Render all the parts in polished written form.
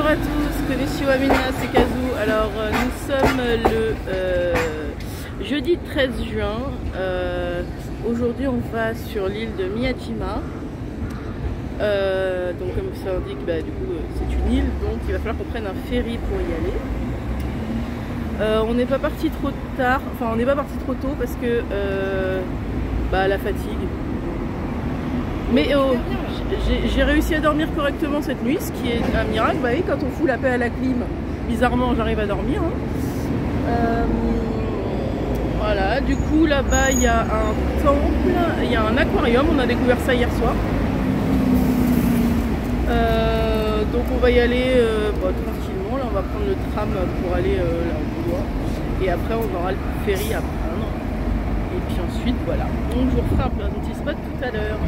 à tous, konnichiwa mina, c'est Kazu. Alors nous sommes le jeudi 13 juin. Aujourd'hui on va sur l'île de Miyajima. Donc comme ça indique, du coup c'est une île, donc il va falloir qu'on prenne un ferry pour y aller. On n'est pas parti trop tard, enfin on n'est pas parti trop tôt parce que la fatigue. Mais j'ai réussi à dormir correctement cette nuit, ce qui est un miracle. Bah oui, quand on fout la paix à la clim, bizarrement j'arrive à dormir. Voilà, du coup là-bas il y a un temple, il y a un aquarium, on a découvert ça hier soir. Donc on va y aller tranquillement, là on va prendre le tram pour aller là où on doit. Et après on aura le ferry à prendre. Et puis ensuite voilà, donc je vous referai un petit spot tout à l'heure.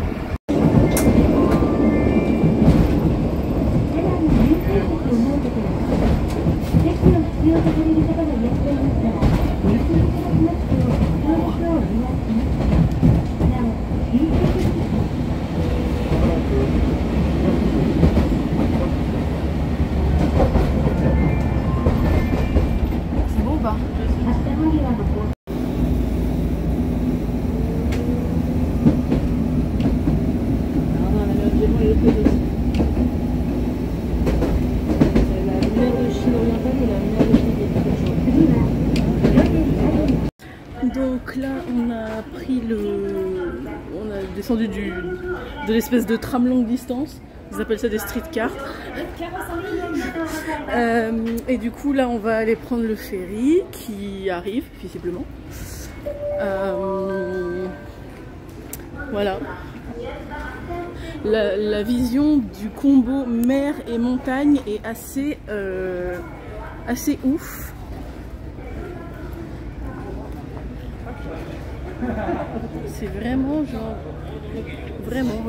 C'est bon ou pas? Donc là on a pris on a descendu de l'espèce de tram longue distance, ils appellent ça des streetcars. Et du coup là on va aller prendre le ferry qui arrive visiblement. Voilà. La vision du combo mer et montagne est assez ouf. C'est vraiment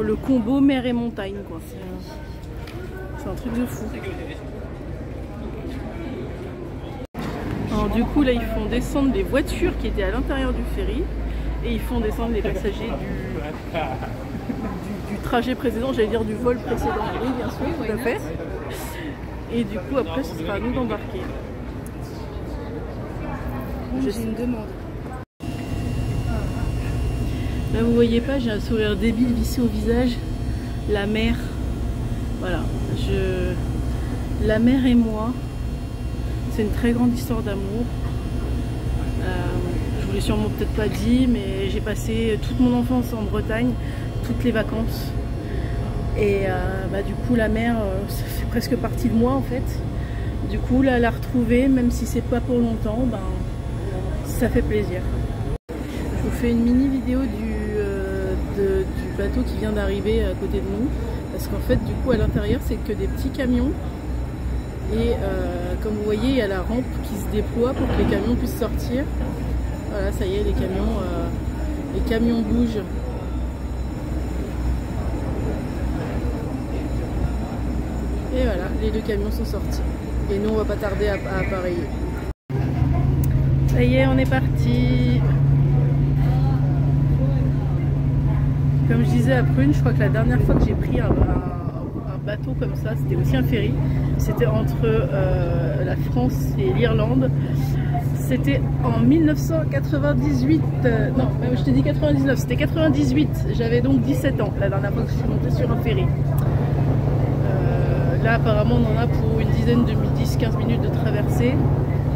le combo mer et montagne quoi. C'est un truc de fou. Alors du coup là ils font descendre les voitures qui étaient à l'intérieur du ferry et ils font descendre les passagers du trajet précédent, j'allais dire du vol précédent. Oui bien sûr, tout à fait. Et du coup après ce sera à nous d'embarquer. J'ai une demande. Là vous voyez pas, j'ai un sourire débile vissé au visage. La mer, voilà, la mer et moi, c'est une très grande histoire d'amour. Je vous l'ai sûrement peut-être pas dit, mais j'ai passé toute mon enfance en Bretagne, toutes les vacances. Et du coup la mer, ça fait presque partie de moi en fait. Du coup là, la retrouver, même si c'est pas pour longtemps, ça fait plaisir. Je vous fais une mini vidéo du bateau qui vient d'arriver à côté de nous, parce qu'en fait du coup à l'intérieur c'est que des petits camions et comme vous voyez il y a la rampe qui se déploie pour que les camions puissent sortir. Voilà, ça y est, les camions bougent. Et voilà, les deux camions sont sortis et nous on va pas tarder à appareiller. Ça y est, on est parti. Comme je disais à Prune, je crois que la dernière fois que j'ai pris un bateau comme ça, c'était aussi un ferry. C'était entre la France et l'Irlande. C'était en 1998. Non, je t'ai dit 99. C'était 98. J'avais donc 17 ans la dernière fois que je suis montée sur un ferry. Là, apparemment, on en a pour une dizaine de 10-15 minutes de traversée.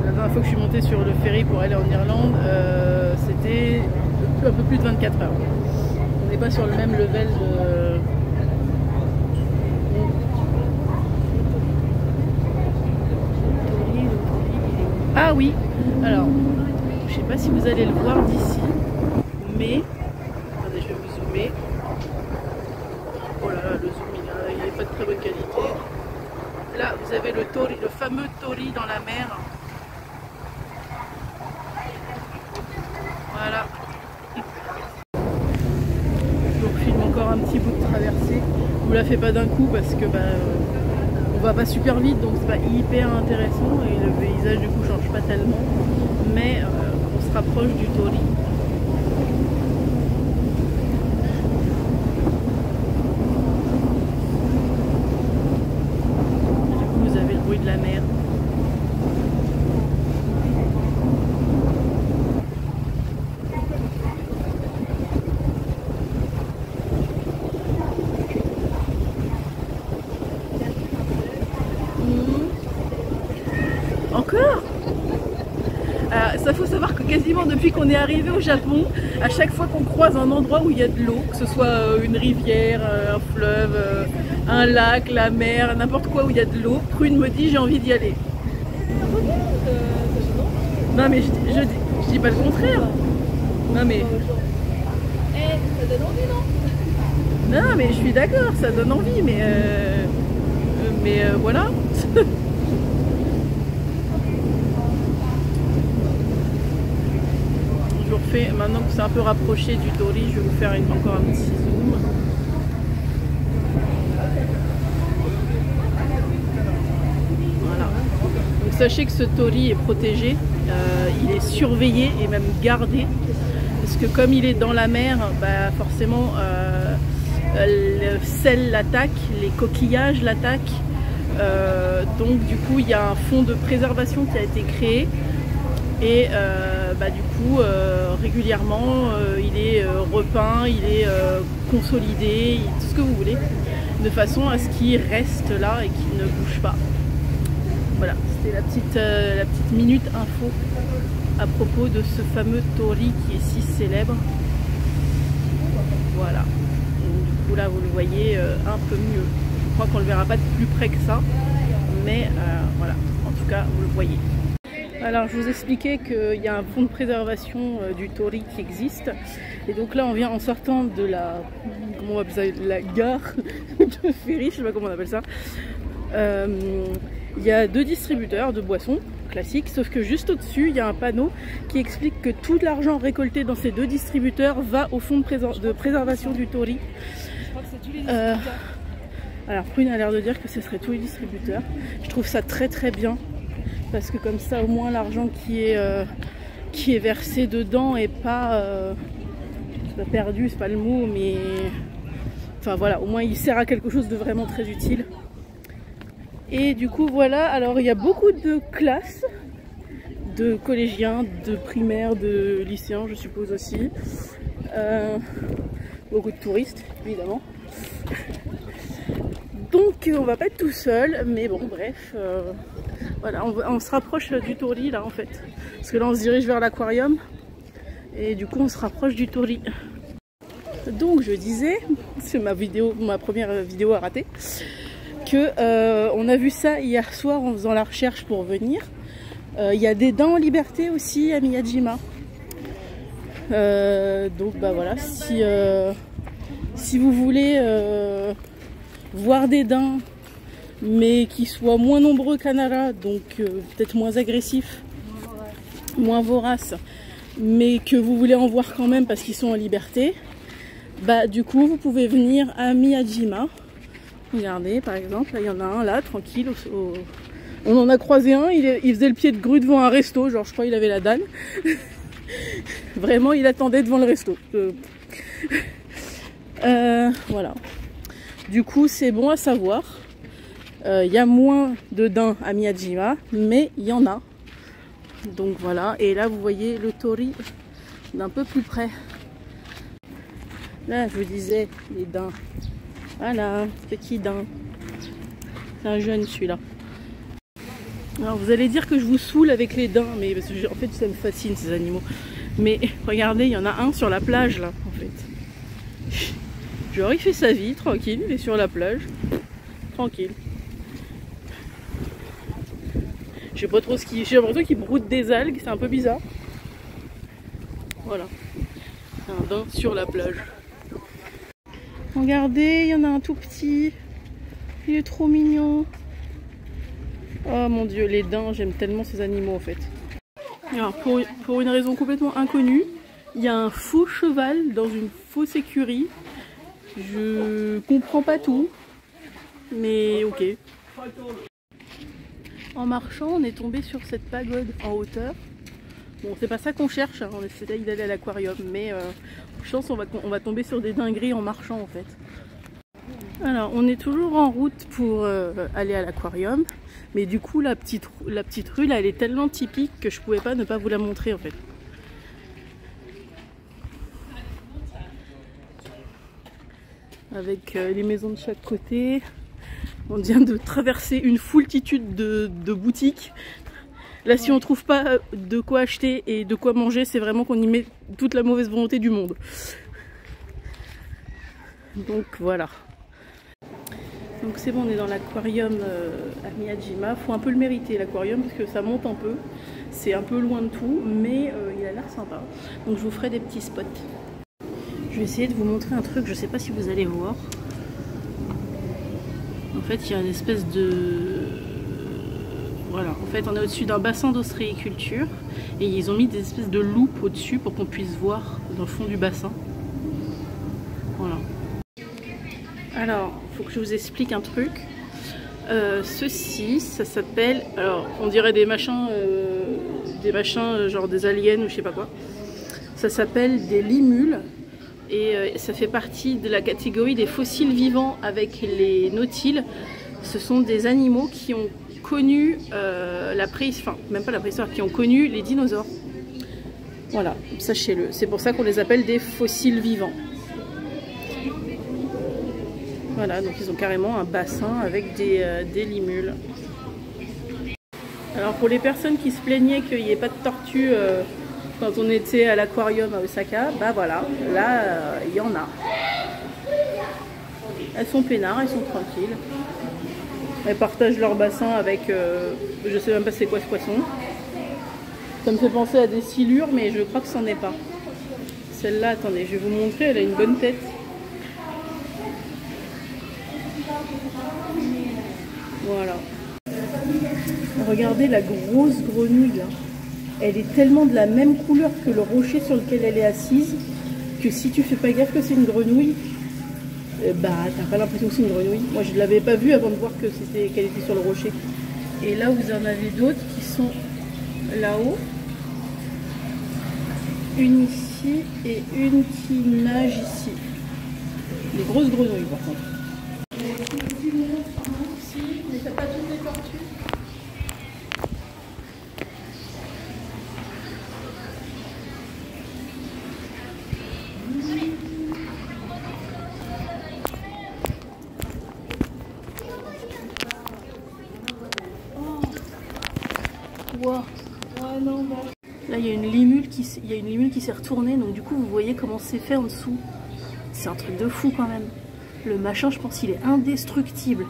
La dernière fois que je suis montée sur le ferry pour aller en Irlande, c'était un peu plus de 24 heures. On n'est pas sur le même level de... Ah oui, alors, je sais pas si vous allez le voir d'ici, mais... Attendez, je vais vous zoomer. Oh là là, le zoom, il n'est pas de très bonne qualité. Là, vous avez le fameux tori dans la mer. Voilà. Encore un petit bout de traversée. On ne la fait pas d'un coup parce que on va pas super vite, donc c'est pas hyper intéressant et le paysage du coup change pas tellement, mais on se rapproche du tori. Du coup vous avez le bruit de la mer. Encore? Ça faut savoir que quasiment depuis qu'on est arrivé au Japon, à chaque fois qu'on croise un endroit où il y a de l'eau, que ce soit une rivière, un fleuve, un lac, la mer, n'importe quoi où il y a de l'eau, Prune me dit j'ai envie d'y aller. Non mais je dis pas le contraire. Non mais... ça donne envie, non? Non mais je suis d'accord, ça donne envie, mais voilà. Je vous refais, maintenant que c'est un peu rapproché du Tori, je vais vous faire encore un petit zoom. Voilà. Donc sachez que ce Tori est protégé, il est surveillé et même gardé. Parce que comme il est dans la mer, bah forcément le sel l'attaque, les coquillages l'attaquent. Donc du coup il y a un fond de préservation qui a été créé. Et bah, du coup régulièrement il est repeint, il est consolidé, tout ce que vous voulez, de façon à ce qu'il reste là et qu'il ne bouge pas. Voilà, c'était la petite minute info à propos de ce fameux Tori qui est si célèbre. Voilà, donc, du coup là vous le voyez un peu mieux. Je crois qu'on le verra pas de plus près que ça, mais voilà, en tout cas vous le voyez. Alors je vous expliquais qu'il y a un fond de préservation du Tori qui existe, et donc là on vient en sortant de la, comment on appelle ça, la gare de ferry, je sais pas comment on appelle ça. Il y a deux distributeurs de boissons classiques, sauf que juste au-dessus il y a un panneau qui explique que tout l'argent récolté dans ces deux distributeurs va au fond de préservation du Tori. Je crois que c'est tous les distributeurs. Alors Prune a l'air de dire que ce serait tous les distributeurs. Je trouve ça très très bien, parce que comme ça au moins l'argent qui est versé dedans est pas, c'est pas perdu, c'est pas le mot, mais enfin voilà, au moins il sert à quelque chose de vraiment très utile. Et du coup voilà, alors il y a beaucoup de classes, de collégiens, de primaires, de lycéens je suppose aussi, beaucoup de touristes évidemment. Donc on va pas être tout seul, mais bon bref, voilà, on se rapproche du Tori là en fait, parce que là on se dirige vers l'aquarium et du coup on se rapproche du Tori. Donc je disais, c'est ma première vidéo à rater, que on a vu ça hier soir en faisant la recherche pour venir. Il y a des daims en liberté aussi à Miyajima. Donc bah voilà, si vous voulez voir des daims mais qui soient moins nombreux qu'à Nara, donc peut-être moins agressifs, moins voraces, mais que vous voulez en voir quand même parce qu'ils sont en liberté, bah du coup vous pouvez venir à Miyajima. Regardez par exemple, là il y en a un là, tranquille, on en a croisé un, il faisait le pied de grue devant un resto, genre je crois il avait la dalle. Vraiment il attendait devant le resto. Voilà. Du coup c'est bon à savoir. Il y a moins de daims à Miyajima, mais il y en a. Donc voilà, et là vous voyez le Tori d'un peu plus près. Là je vous disais les daims. Voilà, petit daim. C'est un jeune celui-là. Alors vous allez dire que je vous saoule avec les daims, mais parce que en fait ça me fascine ces animaux. Mais regardez, il y en a un sur la plage là en fait. Genre il fait sa vie tranquille, il est sur la plage, tranquille. Je sais pas trop ce qu'il... J'ai l'impression qu'il broute des algues, c'est un peu bizarre. Voilà. Un daim sur la plage. Regardez, il y en a un tout petit. Il est trop mignon. Oh mon dieu, les daims, j'aime tellement ces animaux en fait. Alors pour une raison complètement inconnue, il y a un faux cheval dans une fausse écurie. Je comprends pas tout, mais ok. En marchant, on est tombé sur cette pagode en hauteur. Bon, c'est pas ça qu'on cherche, hein. On essaye d'aller à l'aquarium, mais chance, on va tomber sur des dingueries en marchant en fait. Alors, on est toujours en route pour aller à l'aquarium. Mais du coup, la petite rue, là, elle est tellement typique que je pouvais pas ne pas vous la montrer, en fait. Avec les maisons de chaque côté. On vient de traverser une foultitude de boutiques. Là, si on trouve pas de quoi acheter et de quoi manger, c'est vraiment qu'on y met toute la mauvaise volonté du monde. Donc voilà. Donc c'est bon, on est dans l'aquarium à Miyajima. Faut un peu le mériter l'aquarium parce que ça monte un peu. C'est un peu loin de tout, mais il a l'air sympa. Donc je vous ferai des petits spots. Je vais essayer de vous montrer un truc, je sais pas si vous allez voir. En fait, il y a une espèce de... Voilà, en fait, on est au-dessus d'un bassin d'ostréiculture et ils ont mis des espèces de loupes au-dessus pour qu'on puisse voir dans le fond du bassin. Voilà. Alors, il faut que je vous explique un truc. Ceci, ça s'appelle... Alors, on dirait des machins genre des aliens ou je sais pas quoi. Ça s'appelle des limules. Et ça fait partie de la catégorie des fossiles vivants avec les nautiles. Ce sont des animaux qui ont connu la préhistoire, enfin même pas la préhistoire, qui ont connu les dinosaures. Voilà, sachez-le. C'est pour ça qu'on les appelle des fossiles vivants. Voilà, donc ils ont carrément un bassin avec des limules. Alors pour les personnes qui se plaignaient qu'il n'y ait pas de tortues quand on était à l'aquarium à Osaka, bah voilà, là il y en a. Elles sont peinards, elles sont tranquilles. Elles partagent leur bassin avec, je sais même pas c'est quoi ce poisson. Ça me fait penser à des silures, mais je crois que c'en est pas. Celle-là, attendez, je vais vous montrer, elle a une bonne tête. Voilà. Regardez la grosse grenouille là. Elle est tellement de la même couleur que le rocher sur lequel elle est assise que si tu fais pas gaffe que c'est une grenouille, bah t'as pas l'impression que c'est une grenouille. Moi je l'avais pas vue avant de voir que qu'elle était sur le rocher. Et là vous en avez d'autres qui sont là-haut. Une ici et une qui nage ici. Les grosses grenouilles par contre. Mais t'as pas toutes les tortues. Wow. Ouais, non, bah. Là il y a une limule qui s'est retournée, donc du coup vous voyez comment c'est fait en dessous. C'est un truc de fou quand même. Le machin, je pense qu'il est indestructible.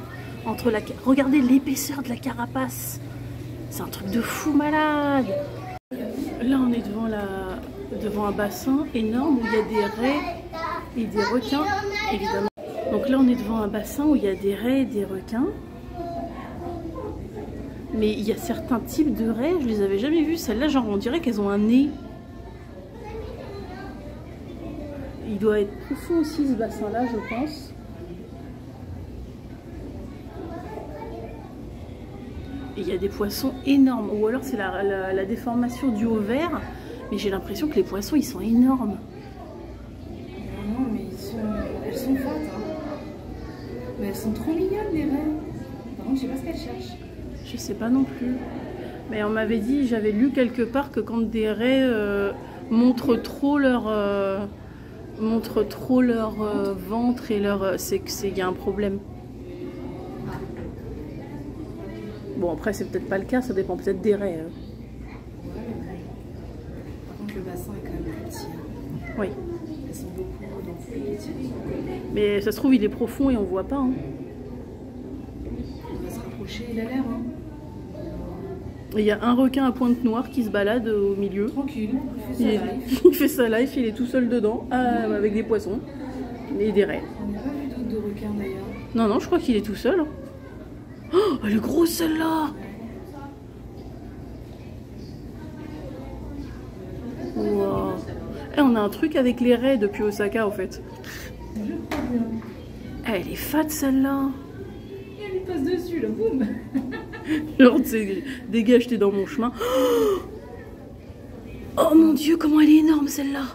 Regardez l'épaisseur de la carapace. C'est un truc de fou malade. Là on est devant un bassin énorme où il y a des raies et des requins, évidemment. Donc là on est devant un bassin où il y a des raies et des requins. Mais il y a certains types de raies, je les avais jamais vues. Celles-là, genre, on dirait qu'elles ont un nez. Il doit être profond aussi, ce bassin-là, je pense. Et il y a des poissons énormes. Ou alors, c'est la déformation due au verre. Mais j'ai l'impression que les poissons, ils sont énormes. Non, mais elles sont fortes. Hein. Mais elles sont trop mignonnes, les raies. Par contre, je sais pas ce qu'elles cherchent. Je sais pas non plus. Mais on m'avait dit, j'avais lu quelque part que quand des raies montrent trop leur ventre et c'est qu'il y a un problème. Bon après c'est peut-être pas le cas, ça dépend peut-être des raies. Ouais, mais... Par contre le bassin est quand même petit. Hein. Oui. Elles sont beaucoup dans ces... Mais ça se trouve il est profond et on voit pas. Hein. On va se rapprocher, il a l'air. Hein. Il y a un requin à pointe noire qui se balade au milieu. Tranquille, il fait sa life, il est tout seul dedans, avec des poissons et des raies. On n'a pas vu d'autres de requins d'ailleurs. Non, non, je crois qu'il est tout seul. Oh, elle est grosse celle-là! Wow. Eh, on a un truc avec les raies depuis Osaka en fait. Je crois bien. Elle est fat celle-là. Et elle passe dessus là, boum. Genre, dégage, t'es dans mon chemin. Oh mon dieu, comment elle est énorme celle-là.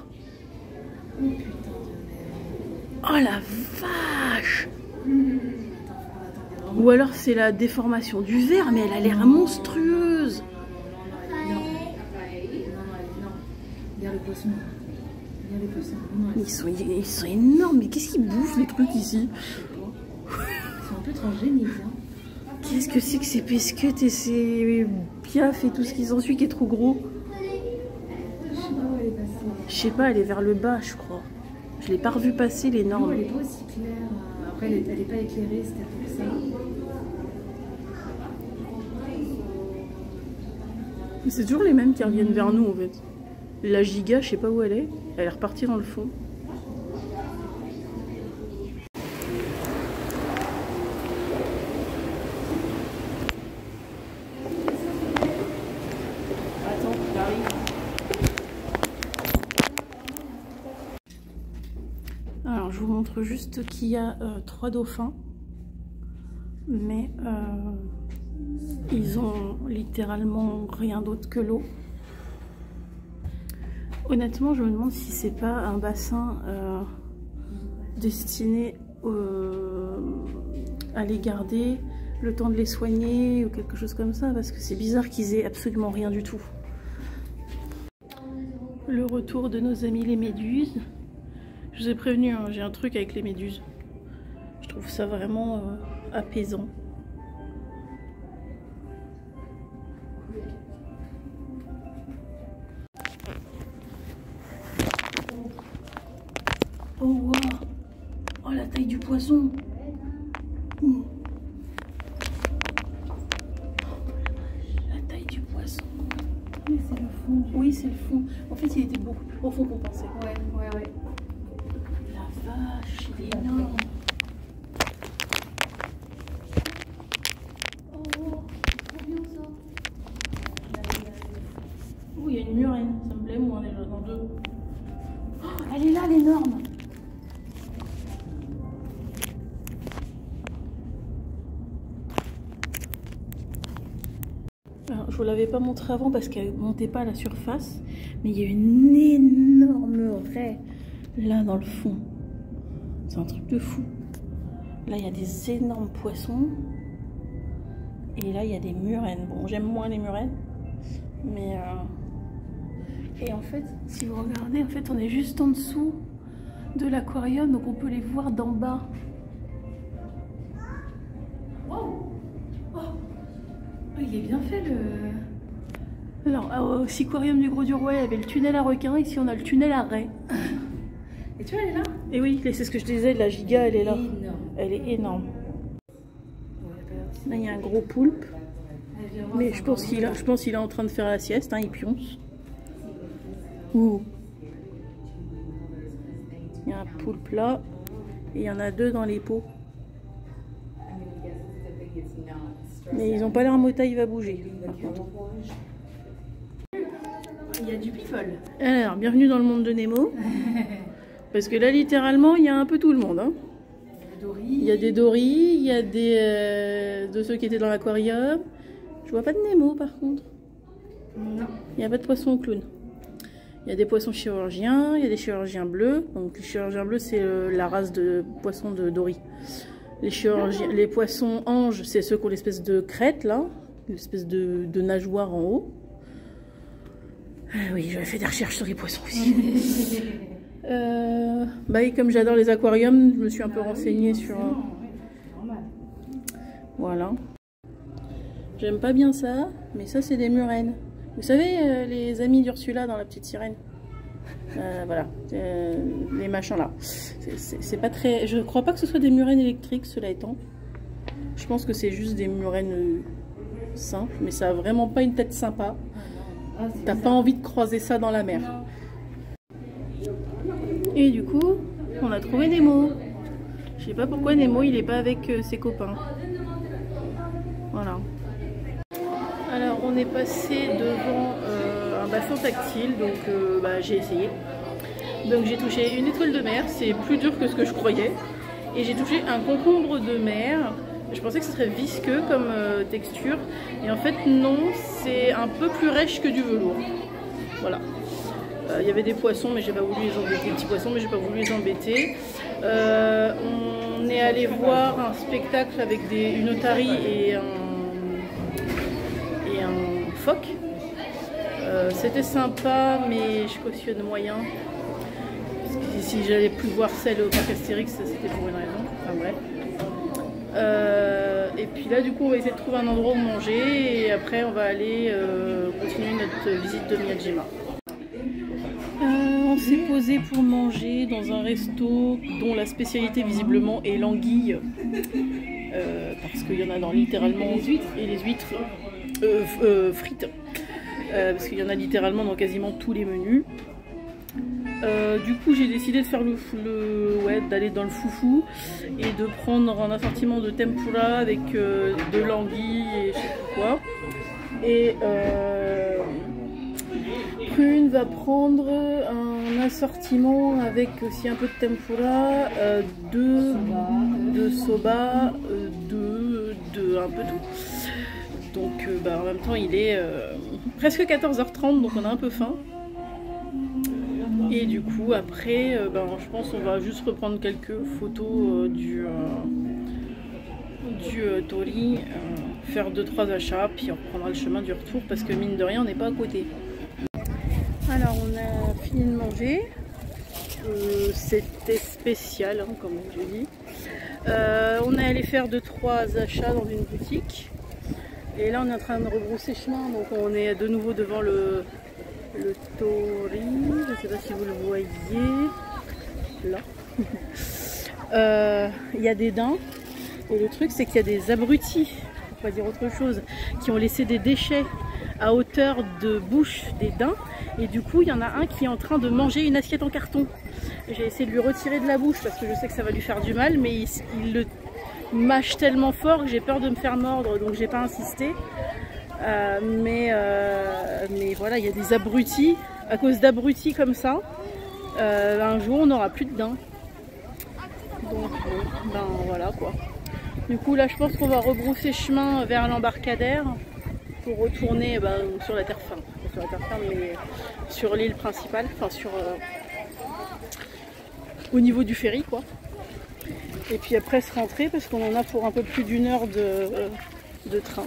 Oh putain de merde. Oh la vache. Ou alors c'est la déformation du verre, mais elle a l'air monstrueuse. Non. Regarde le poisson. Regarde les poissons. Ils sont énormes, mais qu'est-ce qu'ils bouffent les trucs ici? Ils sont un peu transgéniques. Hein. Qu'est-ce que c'est que ces pesquettes et ces piafs et tout ce qui s'ensuit qui est trop gros? Je sais pas où elle est passée. Je sais pas, elle est vers le bas, je crois. Je l'ai pas revue passer, l'énorme. Non, elle est pas aussi claire. Après, elle est pas éclairée, c'était pour ça. C'est toujours les mêmes qui reviennent vers nous en fait. La giga, je sais pas où elle est. Elle est repartie dans le fond. Attends, j'arrive. Alors, je vous montre juste qu'il y a 3 dauphins. Mais ils ont littéralement rien d'autre que l'eau. Honnêtement, je me demande si c'est pas un bassin destiné à les garder, le temps de les soigner ou quelque chose comme ça, parce que c'est bizarre qu'ils aient absolument rien du tout. Le retour de nos amis les méduses. Je vous ai prévenu, hein, j'ai un truc avec les méduses. Je trouve ça vraiment apaisant. Oh wow. Oh la taille du poisson. Oh, la taille du poisson. Oui, c'est le fond. Oui, c'est le fond. En fait, il était beaucoup plus profond qu'on pensait. Ouais. La vache, il est énorme. Oh, trop bien ça. Oh, il y a une murène. Ça me plaît, moi, déjà dans 2. Oh, elle est là, l'énorme. Alors, je vous l'avais pas montré avant parce qu'elle montait pas à la surface, mais il y a une énorme raie là dans le fond. C'est un truc de fou. Là, il y a des énormes poissons. Et là, il y a des murènes. Bon, j'aime moins les murènes. Mais... Et en fait, si vous regardez, en fait, on est juste en dessous de l'aquarium. Donc, on peut les voir d'en bas. Wow. Oh. Il est bien fait le... Alors, au Siquarium du Gros du Roi, il y avait le tunnel à requins. Ici, on a le tunnel à raies. Et tu vois, elle est là. Et oui, c'est ce que je disais, la giga, elle est là. Énorme. Elle est énorme. Là, il y a un gros poulpe. Mais je pense qu'il est en train de faire la sieste, hein, il pionce. Ouh. Il y a un poulpe là. Et il y en a 2 dans les pots. Mais ils n'ont pas l'air mota, il va bouger. Par contre. Il y a du people. Alors, bienvenue dans le monde de Nemo. Parce que là, littéralement, il y a un peu tout le monde. Hein. Il y a des doris, il y a des de ceux qui étaient dans l'aquarium. Je vois pas de Nemo par contre. Non. Il n'y a pas de poisson au clown. Il y a des poissons chirurgiens, il y a des chirurgiens bleus. Donc les chirurgiens bleus, c'est la race de poissons de doris. Les poissons anges, c'est ceux qui ont l'espèce de crête là, l'espèce de nageoire en haut. Oui, j'avais fait des recherches sur les poissons aussi. Et comme j'adore les aquariums, je me suis un peu renseignée sur... Voilà. J'aime pas bien ça, mais ça c'est des murènes. Vous savez, les amis d'Ursula dans La Petite Sirène. Voilà, les machins là. C'est pas très... Je crois pas que ce soit des murènes électriques, cela étant. Je pense que c'est juste des murènes simples, mais ça a vraiment pas une tête sympa. T'as pas envie de croiser ça dans la mer. Et du coup, on a trouvé Nemo. Je sais pas pourquoi Nemo il est pas avec ses copains. Voilà. Alors on est passé devant un bassin tactile, donc j'ai essayé. Donc j'ai touché une étoile de mer, c'est plus dur que ce que je croyais. Et j'ai touché un concombre de mer. Je pensais que ce serait visqueux comme texture. Et en fait non, c'est un peu plus rêche que du velours. Voilà. Il y avait des poissons, mais j'ai pas voulu les embêter. Des petits poissons, mais j'ai pas voulu les embêter. On On est allé voir un spectacle avec une otarie et un phoque. C'était sympa, mais je cautionne moyen. Parce que si j'allais plus voir celle au parc Astérix, c'était pour une raison. Enfin bref. Et puis là, du coup, on va essayer de trouver un endroit où manger. Et après, on va aller continuer notre visite de Miyajima. On s'est posé pour manger dans un resto dont la spécialité visiblement est l'anguille. Parce qu'il y en a dans littéralement les huîtres et les huîtres frites. Parce qu'il y en a littéralement dans quasiment tous les menus. Du coup j'ai décidé de faire d'aller dans le foufou et de prendre un assortiment de tempura avec de l'anguille et je sais pas quoi. Et Prune va prendre un assortiment avec aussi un peu de tempura, de soba, un peu tout. Donc en même temps il est presque 14h30, donc on a un peu faim. Et du coup après je pense qu'on va juste reprendre quelques photos du Tori, faire 2-3 achats, puis on reprendra le chemin du retour parce que mine de rien on n'est pas à côté. Alors on a fini de manger, c'était spécial hein, comme je dis. On est allé faire 2-3 achats dans une boutique. Et là on est en train de rebrousser chemin, donc on est de nouveau devant le Tori, je ne sais pas si vous le voyez, là. Il y a des daims, et le truc c'est qu'il y a des abrutis, pour pas dire autre chose, qui ont laissé des déchets à hauteur de bouche des daims, et du coup il y en a un qui est en train de manger une assiette en carton. J'ai essayé de lui retirer de la bouche parce que je sais que ça va lui faire du mal, mais il le mâche tellement fort que j'ai peur de me faire mordre, donc j'ai pas insisté. Mais voilà, il y a des abrutis. À cause d'abrutis comme ça, un jour on n'aura plus de daims. Donc voilà quoi. Du coup là je pense qu'on va rebrousser chemin vers l'embarcadère pour retourner sur la terre ferme. Sur la terre ferme, mais sur l'île principale, enfin au niveau du ferry quoi. Et puis après se rentrer parce qu'on en a pour un peu plus d'1 heure de train.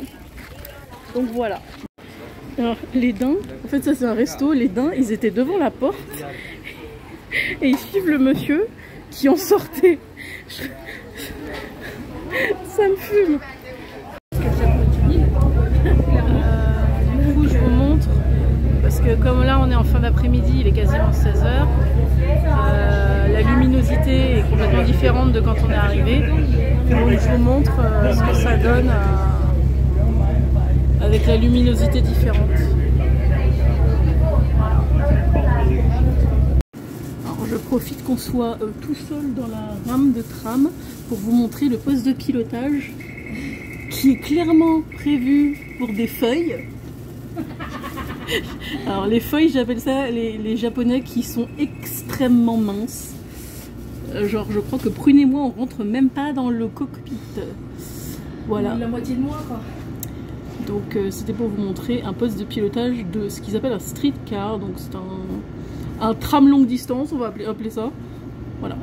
Donc voilà. Alors les daims, en fait ça c'est un resto, les daims ils étaient devant la porte et ils suivent le monsieur qui en sortait. Ça me fume. Du coup je vous montre, parce que comme là on est en fin d'après-midi, il est quasiment 16h. La luminosité est complètement différente de quand on est arrivé. Donc je vous montre ce que ça donne avec la luminosité différente. Alors je profite qu'on soit tout seul dans la rame de tram pour vous montrer le poste de pilotage qui est clairement prévu pour des feuilles. Alors les feuilles, j'appelle ça les japonais qui sont extrêmement minces. Genre je crois que Prune et moi on rentre même pas dans le cockpit. Voilà. La moitié de moi quoi. Donc c'était pour vous montrer un poste de pilotage de ce qu'ils appellent un streetcar. Donc c'est un tram longue distance, on va appeler ça. Voilà.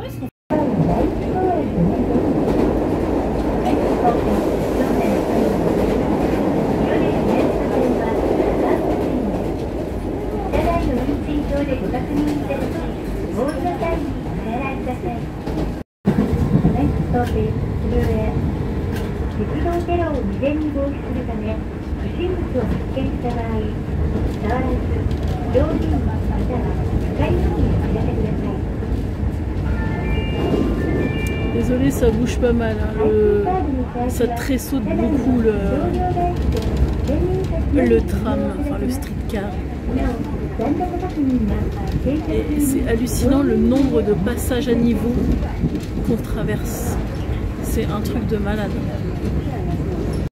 Désolé, ça bouge pas mal, hein. Ça tressaute beaucoup le tram, enfin le streetcar. Et c'est hallucinant le nombre de passages à niveau qu'on traverse. C'est un truc de malade.